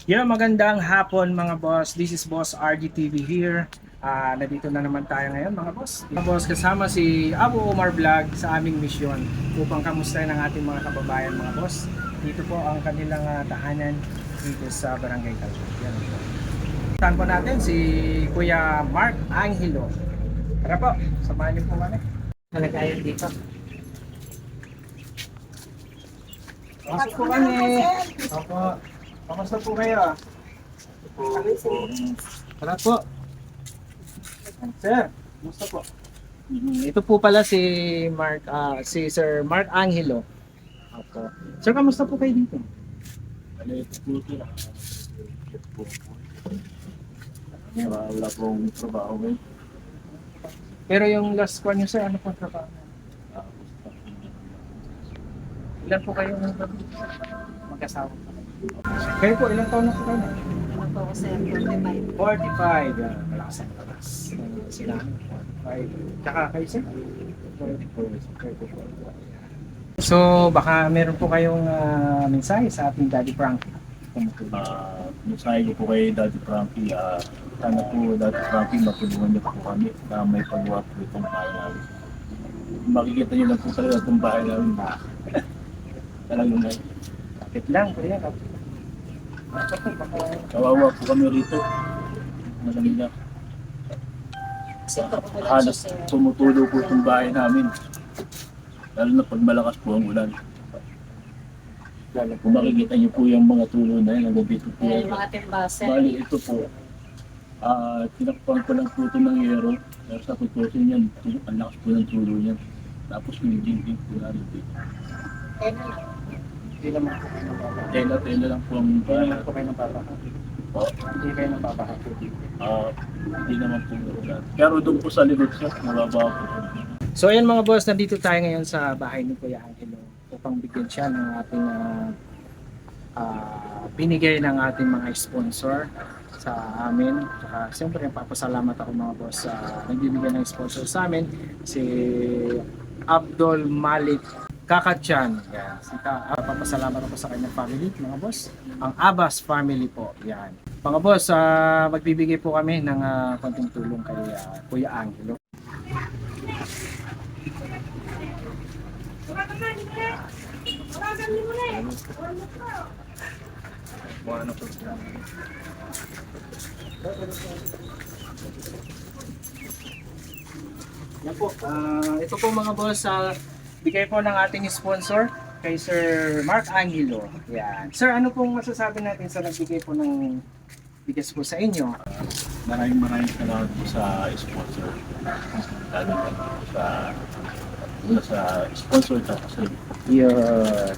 Yeah, magandang hapon mga boss. This is Boss RGTV here. Nandito na naman tayo ngayon mga boss. Mga boss, kasama si Abu Omar Vlog sa aming misyon upang kamustahin ang ating mga kababayan mga boss. Dito po ang kanilang tahanan dito sa Barangay Calzon. Yan po. Saan po natin si Kuya Mark Angelo. Tara po, samahan niyo po kami. Nalagayan dito. Pasok po kami. Opo. Kamusta po kayo? Tara po. Sir, kamusta po? Ito po pala si si Sir Mark Angelo. Opo. Sir, kamusta po kayo dito? Wala pong trabaho ngayon. Pero yung last one nyo sir, ano po trabaho? Ilan po kayo magkasawa? Kayo po, ilang taon na po kayo? Ano po ako sir, 45. 45. Yan, malakas ang malakas. Sila, 45. Tsaka kayo sir? 44. So, baka meron po kayong mensahe sa ating Daddy Frank. Mensahe ko po kay Daddy Frankie, sana po Daddy Frankie matulungan niyo po kami na may pagawa po itong bahay namin. Makikita niyo lang po talaga itong bahay namin na talagang may Kapit lang, kuya. kawawa po kami rito. Malamig na. Siyempre po lang siya Halos sir. tumutulo po itong bahay namin. Lalo na pag malakas po ang ulan. Kung makikita niyo po yung mga tulo na yun, nandito po. Yung mga timbaser. Bali, ito po. Tinakpan ko lang po ito ng yero. Pero sa tutusin yan, ang lakas po ng tulo yan. Tapos yung dingding po na rin. Ano na? Hindi naman po kayo nababaha. Tela-tela lang po ang Hindi naman po kayo nababaha. Oh, Hindi kayo nababaha po dito. hindi naman po ulan. Pero doon po sa likod siya, nababawa po. So ayan mga boss, nandito tayo ngayon sa bahay ni Kuya Angelo upang bigyan siya ng ating binigay ng ating mga sponsor sa amin. Saka siyempre papasalamat ako mga boss sa nagbibigay ng sponsor sa amin, si Abdul Malik Kakachan. Yan. Papasalamat ako sa kanyang family mga boss. Ang Abbas family po. Yan. Mga boss, magbibigay po kami ng konting tulong kay Kuya Angelo. Ano po sila? Yan po. Ito po mga boss, bigay po ng ating sponsor kay Sir Mark Angelo. Yan. Sir, ano pong masasabi natin sa nagbigay po ng bigas po sa inyo? Maraming salamat po sa sponsor. Lalo na po sa sponsor tapos sa Yun.